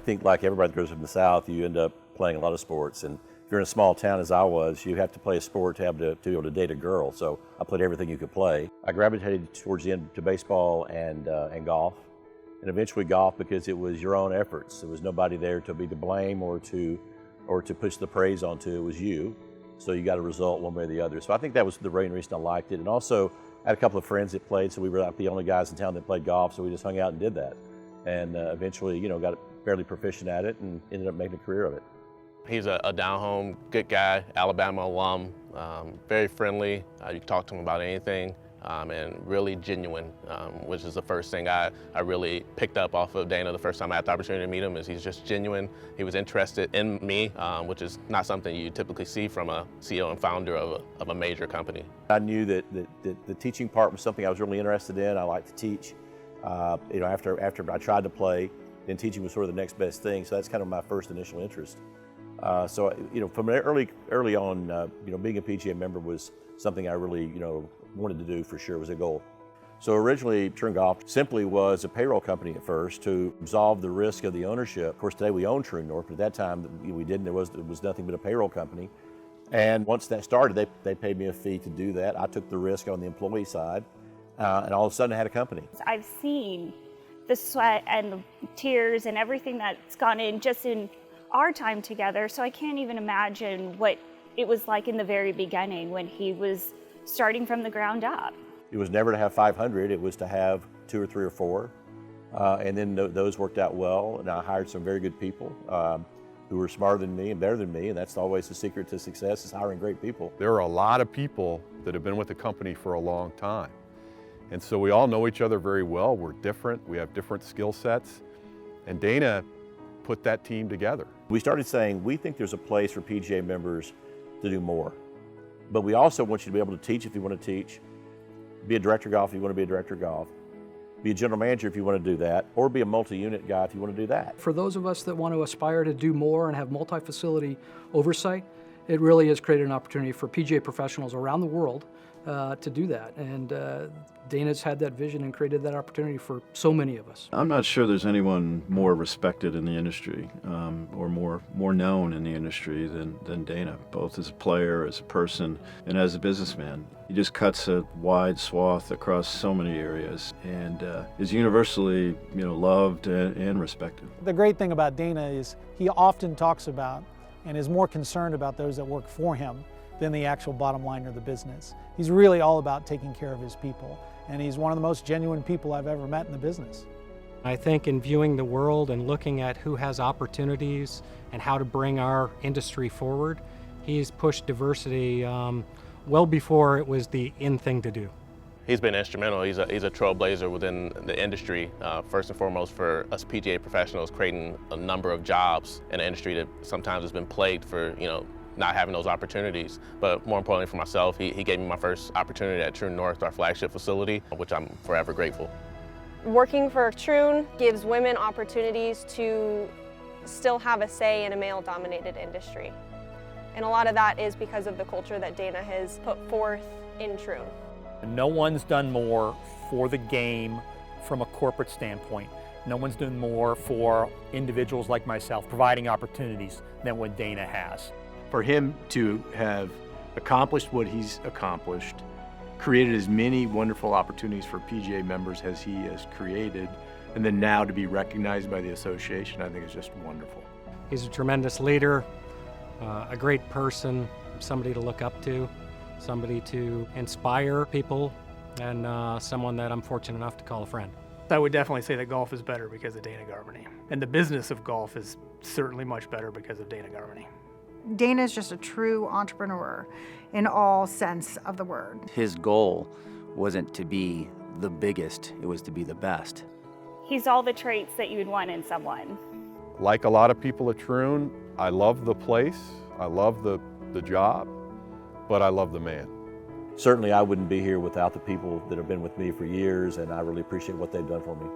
think like everybody that grows up in the South, you end up playing a lot of sports. And if you're in a small town as I was, you have to play a sport to be able to date a girl. So I played everything you could play. I gravitated towards the end to baseball and golf, and eventually golf because it was your own efforts. There was nobody there to be to blame or to push the praise onto. It was you. So you got a result one way or the other. So I think that was the main reason I liked it. And also, I had a couple of friends that played, so we were like the only guys in town that played golf, so we just hung out and did that. And eventually, got fairly proficient at it and ended up making a career of it. He's a down-home, good guy, Alabama alum, very friendly. You can talk to him about anything, and really genuine, which is the first thing I really picked up off of Dana the first time I had the opportunity to meet him, is he's just genuine. He was interested in me, which is not something you typically see from a CEO and founder of a major company. I knew that the teaching part was something I was really interested in. I like to teach. After I tried to play, then teaching was sort of the next best thing. So that's kind of my first initial interest. From early on, being a PGA member was something I really, wanted to do for sure. It was a goal. So originally, Troon Golf simply was a payroll company at first to absolve the risk of the ownership. Of course, today we own Troon North, but at that time we didn't. It was nothing but a payroll company. And once that started, they paid me a fee to do that. I took the risk on the employee side, and all of a sudden I had a company. I've seen the sweat and the tears and everything that's gone in just in our time together, so I can't even imagine what it was like in the very beginning when he was starting from the ground up. It was never to have 500, it was to have 2 or 3 or 4. And then those worked out well, and I hired some very good people who were smarter than me and better than me, and that's always the secret to success, is hiring great people. There are a lot of people that have been with the company for a long time. And so we all know each other very well. We're different, we have different skill sets, and Dana put that team together. We started saying, we think there's a place for PGA members to do more. But we also want you to be able to teach if you want to teach, be a director of golf if you want to be a director of golf, be a general manager if you want to do that, or be a multi-unit guy if you want to do that. For those of us that want to aspire to do more and have multi-facility oversight, it really has created an opportunity for PGA professionals around the world to do that. And Dana's had that vision and created that opportunity for so many of us. I'm not sure there's anyone more respected in the industry or more known in the industry than Dana, both as a player, as a person, and as a businessman. He just cuts a wide swath across so many areas and is universally loved and respected. The great thing about Dana is he often talks about and is more concerned about those that work for him than the actual bottom line of the business. He's really all about taking care of his people, and he's one of the most genuine people I've ever met in the business. I think in viewing the world and looking at who has opportunities and how to bring our industry forward, he's pushed diversity well before it was the in thing to do. He's been instrumental. He's a trailblazer within the industry, first and foremost for us PGA professionals, creating a number of jobs in an industry that sometimes has been plagued for not having those opportunities. But more importantly for myself, he gave me my first opportunity at Troon North, our flagship facility, which I'm forever grateful. Working for Troon gives women opportunities to still have a say in a male-dominated industry. And a lot of that is because of the culture that Dana has put forth in Troon. No one's done more for the game from a corporate standpoint. No one's done more for individuals like myself, providing opportunities than what Dana has. For him to have accomplished what he's accomplished, created as many wonderful opportunities for PGA members as he has created, and then now to be recognized by the association, I think is just wonderful. He's a tremendous leader, a great person, somebody to look up to, somebody to inspire people, and someone that I'm fortunate enough to call a friend. I would definitely say that golf is better because of Dana Garmany. And the business of golf is certainly much better because of Dana Garmany. Dana is just a true entrepreneur in all sense of the word. His goal wasn't to be the biggest, it was to be the best. He's all the traits that you would want in someone. Like a lot of people at Troon, I love the place, I love the job, but I love the man. Certainly I wouldn't be here without the people that have been with me for years, and I really appreciate what they've done for me.